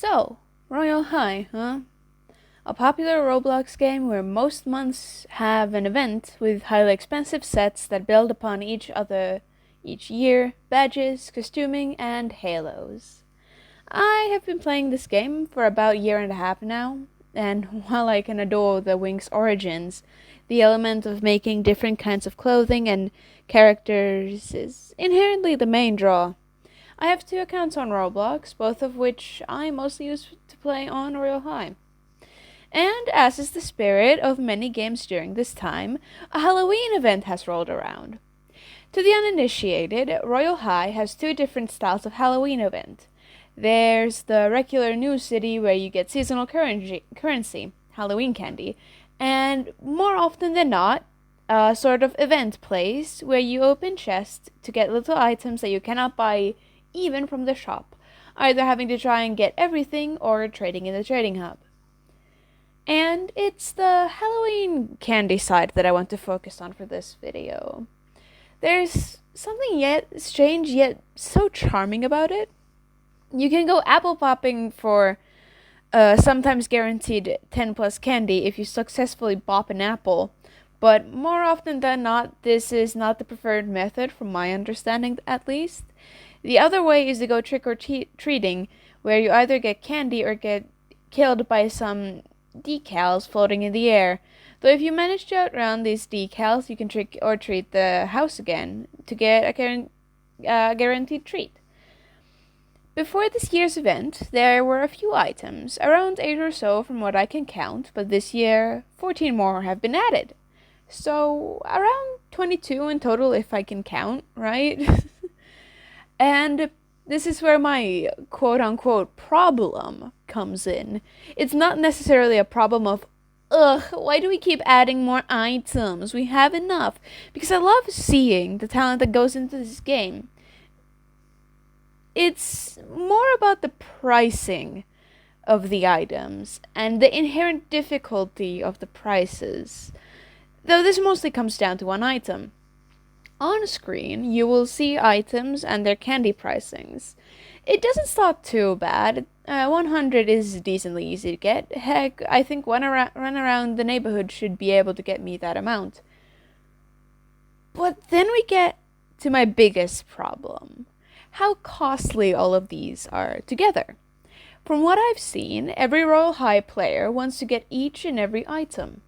So, Royale High, huh? A popular Roblox game where most months have an event with highly expensive sets that build upon each other each year, badges, costuming, and halos. I have been playing this game for about a year and a half now, and while I can adore the Wings' origins, the element of making different kinds of clothing and characters is inherently the main draw. I have two accounts on Roblox, both of which I mostly use to play on Royale High. And as is the spirit of many games during this time, a Halloween event has rolled around. To the uninitiated, Royale High has two different styles of Halloween event. There's the regular New City where you get seasonal currency, Halloween candy, and more often than not, a sort of event place where you open chests to get little items that you cannot buy even from the shop, either having to try and get everything or trading in the trading hub. And it's the Halloween candy side that I want to focus on for this video. There's something yet strange yet so charming about it. You can go apple popping for sometimes guaranteed 10 plus candy if you successfully bop an apple, but more often than not, this is not the preferred method from my understanding at least. The other way is to go trick-or-treating, where you either get candy or get killed by some decals floating in the air. Though if you manage to outrun these decals, you can trick or treat the house again to get a guaranteed treat. Before this year's event, there were a few items, around 8 or so from what I can count, but this year 14 more have been added. So around 22 in total if I can count, right? And this is where my quote-unquote problem comes in. It's not necessarily a problem of, why do we keep adding more items? We have enough. Because I love seeing the talent that goes into this game. It's more about the pricing of the items and the inherent difficulty of the prices. Though this mostly comes down to one item. On screen, you will see items and their candy pricings. It doesn't start too bad. 100 is decently easy to get. Heck, I think one run around the neighborhood should be able to get me that amount. But then we get to my biggest problem. How costly all of these are together. From what I've seen, every Royale High player wants to get each and every item.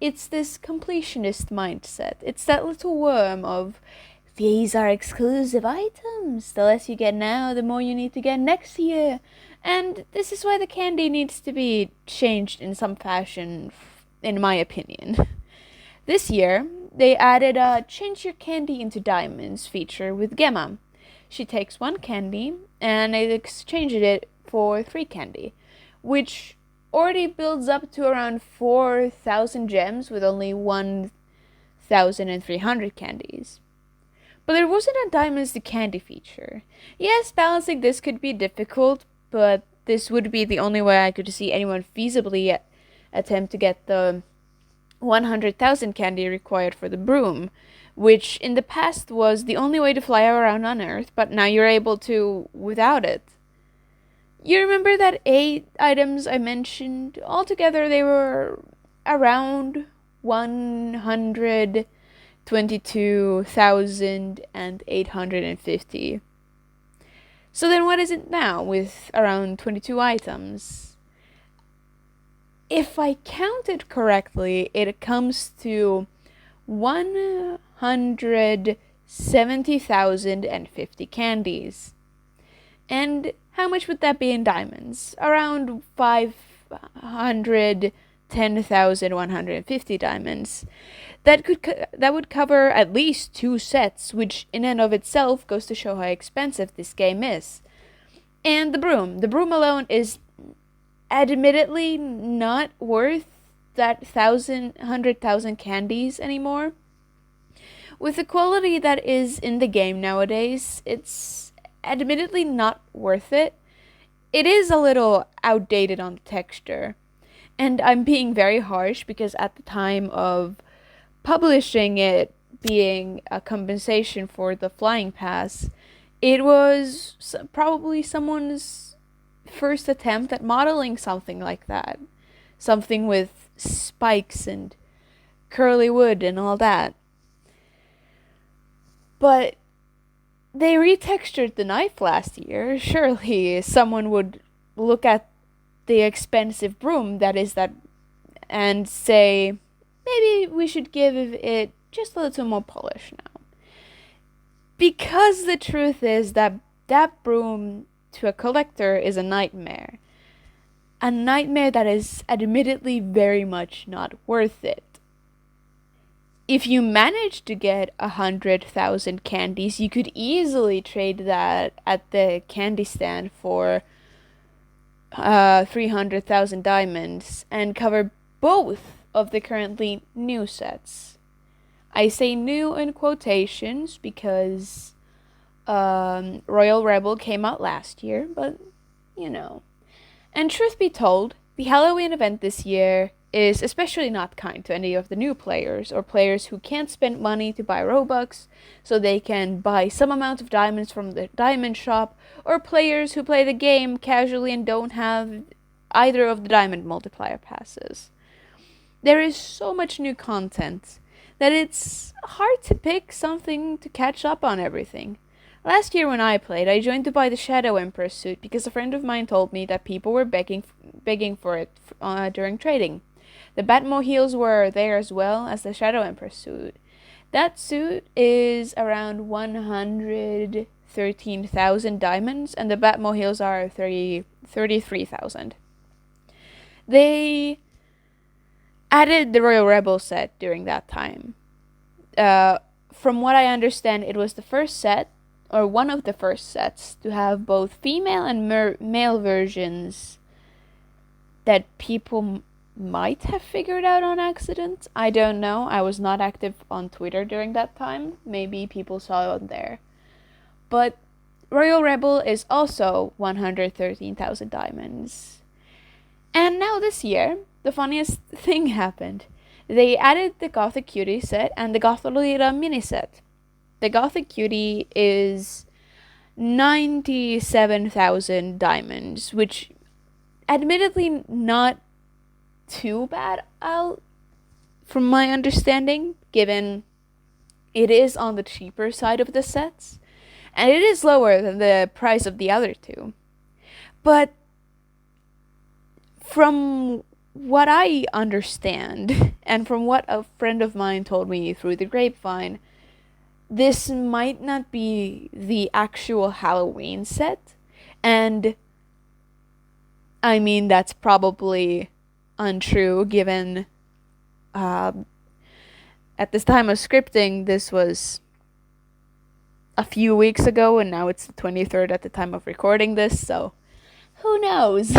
It's this completionist mindset. It's that little worm of, these are exclusive items. The less you get now, the more you need to get next year. And this is why the candy needs to be changed in some fashion, in my opinion. This year, they added a change your candy into diamonds feature with Gemma. She takes one candy and it exchanges it for 3 candy, which already builds up to around 4,000 gems with only 1,300 candies. But there wasn't a diamonds to candy feature. Yes, balancing this could be difficult, but this would be the only way I could see anyone feasibly attempt to get the 100,000 candy required for the broom, which in the past was the only way to fly around on Earth, but now you're able to without it. You remember that 8 items I mentioned? Altogether they were around 122,850. So then what is it now with around 22 items? If I counted correctly, it comes to 170,050 candies. And how much would that be in diamonds? Around 510,150 diamonds. That would cover at least 2 sets, which in and of itself goes to show how expensive this game is. And the broom. The broom alone is admittedly not worth that 100,000 candies anymore. With the quality that is in the game nowadays, it's admittedly not worth it. It is a little outdated on the texture. And I'm being very harsh because at the time of publishing it being a compensation for the flying pass, it was probably someone's first attempt at modeling something like that. Something with spikes and curly wood and all that. But they retextured the knife last year. Surely someone would look at the expensive broom that is that and say, maybe we should give it just a little more polish now. Because the truth is that broom to a collector is a nightmare. A nightmare that is admittedly very much not worth it. If you manage to get 100,000 candies, you could easily trade that at the candy stand for 300,000 diamonds and cover both of the currently new sets. I say new in quotations because Royal Rebel came out last year, but you know. And truth be told, the Halloween event this year is especially not kind to any of the new players or players who can't spend money to buy Robux so they can buy some amount of diamonds from the diamond shop, or players who play the game casually and don't have either of the diamond multiplier passes. There is so much new content that it's hard to pick something to catch up on everything. Last year when I played, I joined to buy the Shadow Emperor suit because a friend of mine told me that people were begging for it during trading. The Batmo heels were there as well as the Shadow Emperor suit. That suit is around 113,000 diamonds, and the Batmo heels are 33,000. They added the Royal Rebel set during that time. From what I understand, it was the first set, or one of the first sets, to have both female and male versions that people might have figured out on accident. I don't know. I was not active on Twitter during that time. Maybe people saw it on there. But Royal Rebel is also 113,000 diamonds. And now this year, the funniest thing happened. They added the Gothic Cutie set and the Gotholita Miniset. The Gothic Cutie is 97,000 diamonds, which admittedly not too bad from my understanding, given it is on the cheaper side of the sets, and it is lower than the price of the other two. But from what I understand, and from what a friend of mine told me through the grapevine, this might not be the actual Halloween set, and I mean that's probably untrue given at this time of scripting this was a few weeks ago and now it's the 23rd at the time of recording this, so who knows.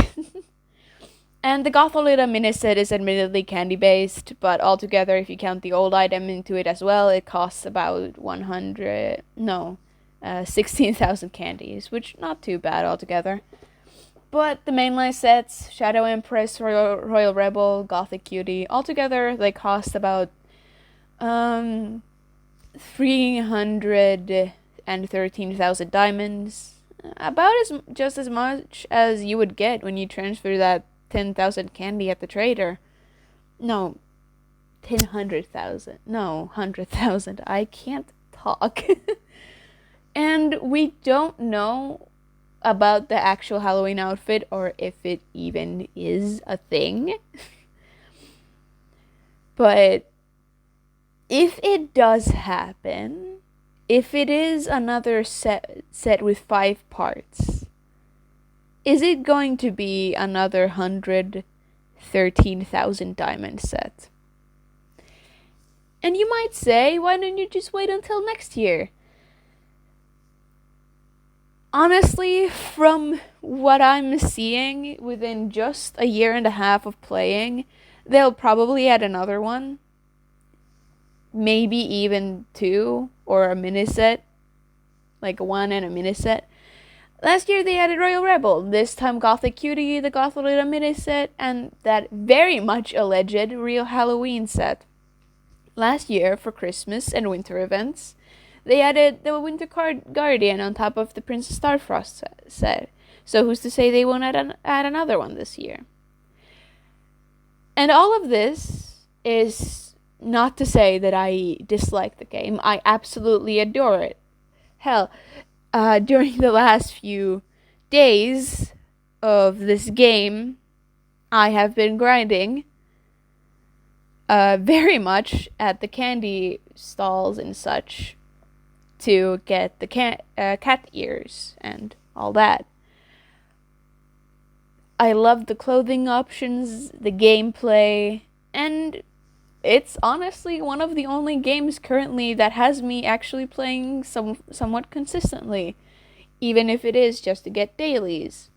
And the Gotholita Miniset is admittedly candy based, but altogether if you count the old item into it as well, it costs about 16,000 candies, which not too bad altogether. But the mainline sets, Shadow Empress, Royal Rebel, Gothic Cutie, altogether they cost about 313,000 diamonds. About just as much as you would get when you transfer that 10,000 candy at the trader. No, 100,000. No, 100,000. I can't talk. And we don't know about the actual Halloween outfit or if it even is a thing. But if it does happen, if it is another set with 5 parts, is it going to be another 113,000 diamond set? And you might say, why don't you just wait until next year? Honestly, from what I'm seeing within just a year and a half of playing, they'll probably add another one. Maybe even 2 or a mini set. Like 1 and a mini set. Last year they added Royal Rebel. This time Gothic Cutie, the Gothalita Miniset, and that very much alleged Real Halloween set. Last year, for Christmas and winter events, they added the Winter Guardian on top of the Princess Starfrost set. So who's to say they won't add another one this year? And all of this is not to say that I dislike the game. I absolutely adore it. Hell, during the last few days of this game, I have been grinding very much at the candy stalls and such to get the cat ears and all that. I love the clothing options, the gameplay, and it's honestly one of the only games currently that has me actually playing somewhat consistently, even if it is just to get dailies.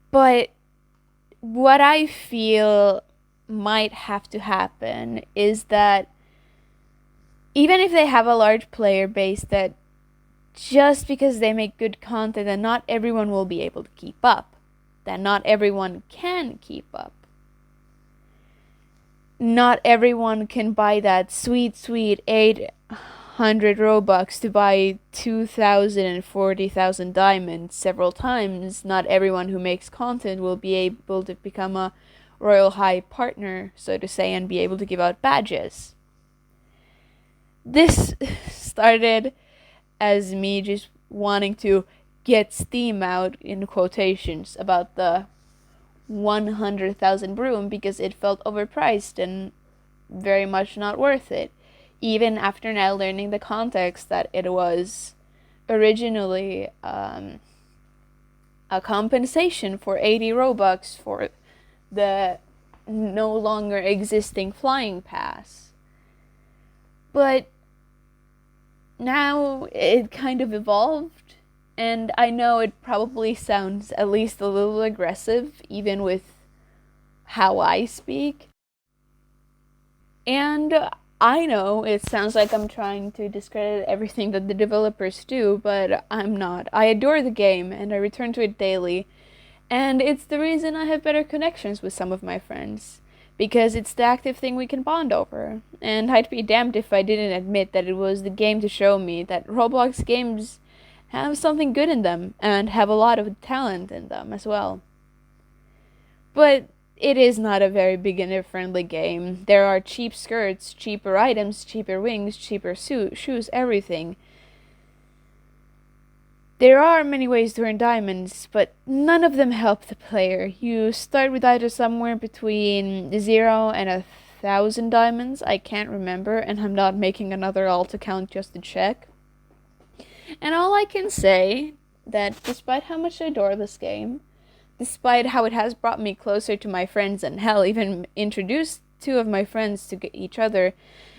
But what I feel might have to happen is that even if they have a large player base, that just because they make good content, that not everyone will be able to keep up. That not everyone can keep up. Not everyone can buy that sweet 800 Robux to buy 2,000 and 40,000 diamonds several times. Not everyone who makes content will be able to become a Royale High partner, so to say, and be able to give out badges. This started as me just wanting to get steam out, in quotations, about the 100,000 broom because it felt overpriced and very much not worth it. Even after now learning the context that it was originally a compensation for 80 Robux for the no longer existing flying pass. But now it kind of evolved, and I know it probably sounds at least a little aggressive, even with how I speak. And I know it sounds like I'm trying to discredit everything that the developers do, but I'm not. I adore the game, and I return to it daily, and it's the reason I have better connections with some of my friends. Because it's the active thing we can bond over. And I'd be damned if I didn't admit that it was the game to show me that Roblox games have something good in them, and have a lot of talent in them as well. But it is not a very beginner-friendly game. There are cheap skirts, cheaper items, cheaper wings, cheaper shoes, everything. There are many ways to earn diamonds, but none of them help the player. You start with either somewhere between 0 and 1,000 diamonds, I can't remember, and I'm not making another alt account just to check. And all I can say, that despite how much I adore this game, despite how it has brought me closer to my friends, and hell, even introduced two of my friends to each other,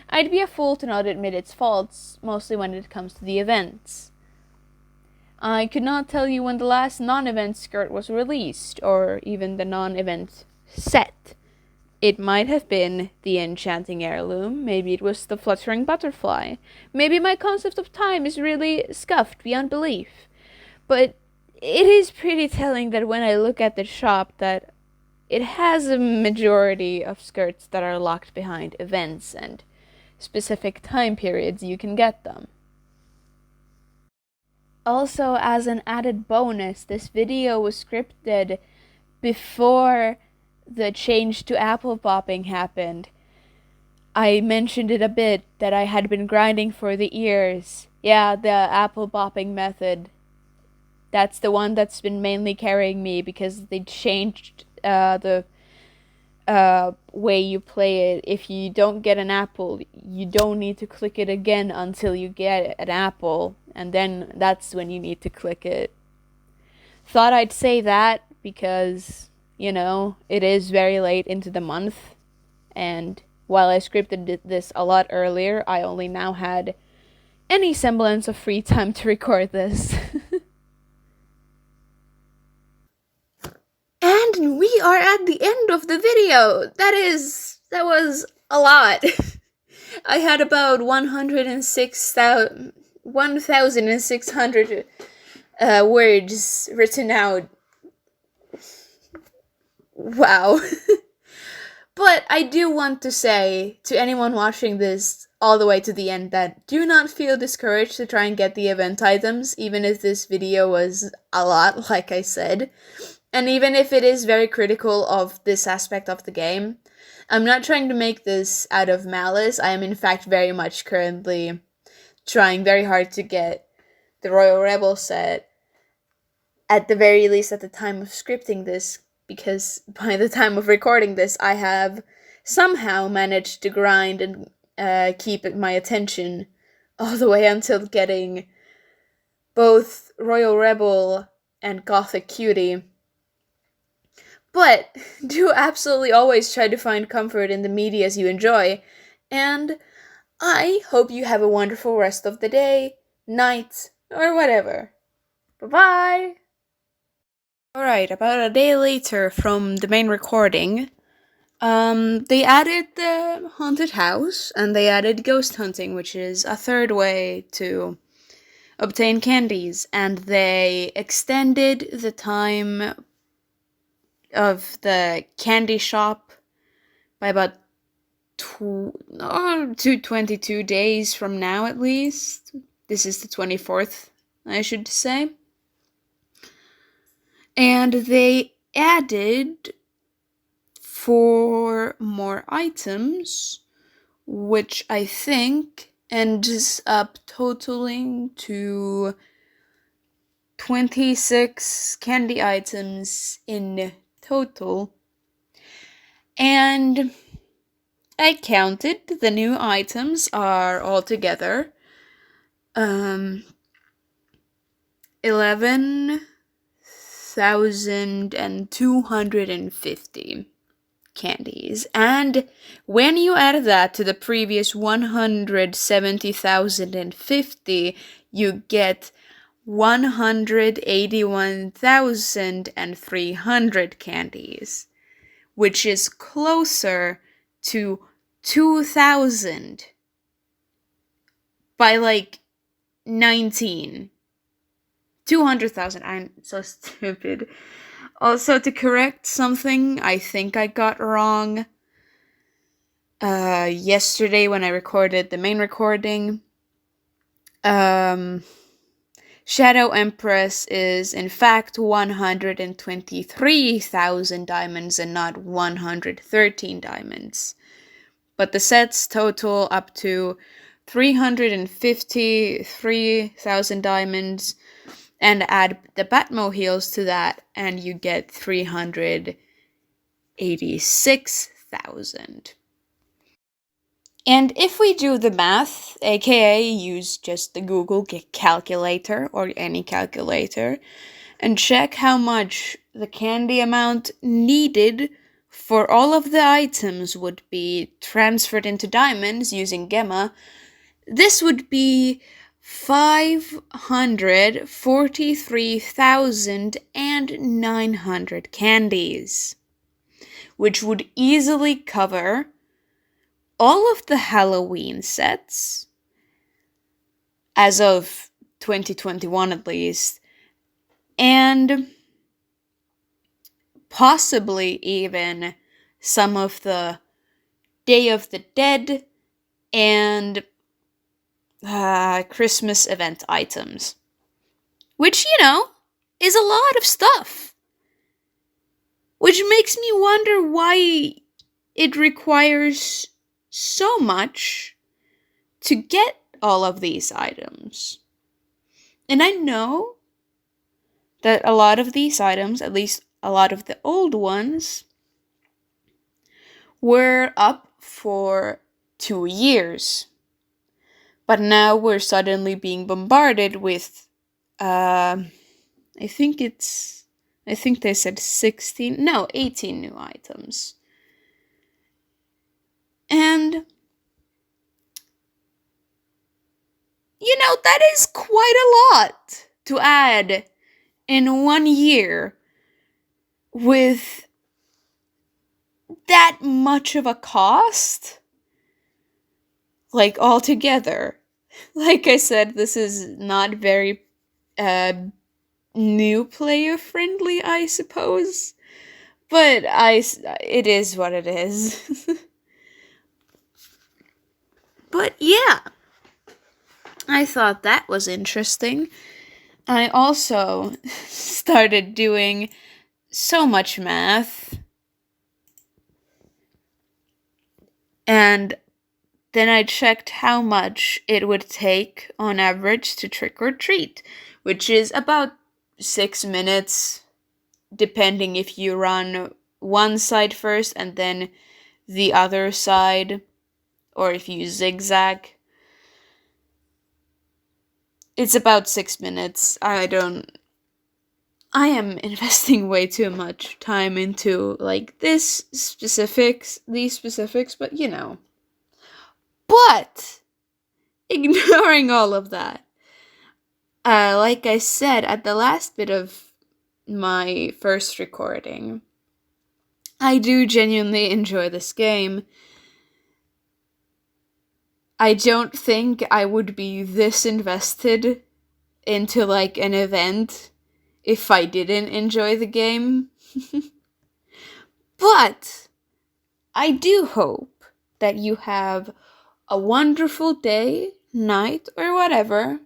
I'd be a fool to not admit its faults, mostly when it comes to the events. I could not tell you when the last non-event skirt was released, or even the non-event set. It might have been the enchanting heirloom, maybe it was the fluttering butterfly, maybe my concept of time is really scuffed beyond belief. But it is pretty telling that when I look at the shop that it has a majority of skirts that are locked behind events and specific time periods you can get them. Also, as an added bonus, this video was scripted before the change to apple popping happened. I mentioned it a bit, that I had been grinding for the ears. Yeah, the apple popping method. That's the one that's been mainly carrying me, because they changed the way you play it. If you don't get an apple, you don't need to click it again until you get an apple, and then that's when you need to click it. Thought I'd say that because, you know, it is very late into the month, and while I scripted this a lot earlier, I only now had any semblance of free time to record this. And we are at the end of the video. That was a lot. I had about 1,600 words written out. Wow. But I do want to say to anyone watching this, all the way to the end that do not feel discouraged to try and get the event items, even if this video was a lot, like I said. And even if it is very critical of this aspect of the game, I'm not trying to make this out of malice. I am in fact very much currently trying very hard to get the Royal Rebel set, at the very least at the time of scripting this, because by the time of recording this, I have somehow managed to grind and keep my attention all the way until getting both Royal Rebel and Gothic Cutie. But do absolutely always try to find comfort in the medias you enjoy, and I hope you have a wonderful rest of the day, night, or whatever. Bye-bye! Alright, about a day later from the main recording, they added the haunted house, and they added ghost hunting, which is a third way to obtain candies, and they extended the time of the candy shop by about 22 days from now, at least. This is the 24th, I should say. And they added 4 more items, which I think ends up totaling to 26 candy items in total. And I counted, the new items are altogether 11,250 candies. And when you add that to the previous 170,050, you get 181,300 candies, which is closer to 2,000 by like 19. 200,000. I'm so stupid. Also, to correct something I think I got wrong yesterday when I recorded the main recording, Shadow Empress is in fact 123,000 diamonds and not 113 diamonds. But the sets total up to 353,000 diamonds, and add the Batmobiles to that, and you get 386,000. And if we do the math, aka use just the Google calculator or any calculator, and check how much the candy amount needed for all of the items would be transferred into diamonds using Gemma, this would be 543,900 candies, which would easily cover all of the Halloween sets, as of 2021 at least, and possibly even some of the Day of the Dead and Christmas event items. Which, is a lot of stuff. Which makes me wonder why it requires so much to get all of these items. And I know that a lot of these items, at least a lot of the old ones, were up for 2 years. But now we're suddenly being bombarded with, I think they said 18 new items. And, that is quite a lot to add in 1 year with that much of a cost. Like, altogether. Like I said, this is not very new player friendly, I suppose. But it is what it is. But yeah, I thought that was interesting. I also started doing so much math. And then I checked how much it would take on average to trick or treat, which is about 6 minutes, depending if you run one side first and then the other side, or if you zigzag. It's about 6 minutes. I am investing way too much time into like these specifics, but you know. But ignoring all of that, like I said at the last bit of my first recording, I do genuinely enjoy this game. I don't think I would be this invested into like an event if I didn't enjoy the game. But I do hope that you have a wonderful day, night, or whatever.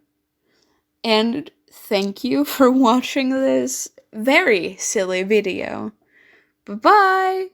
And thank you for watching this very silly video. Bye-bye!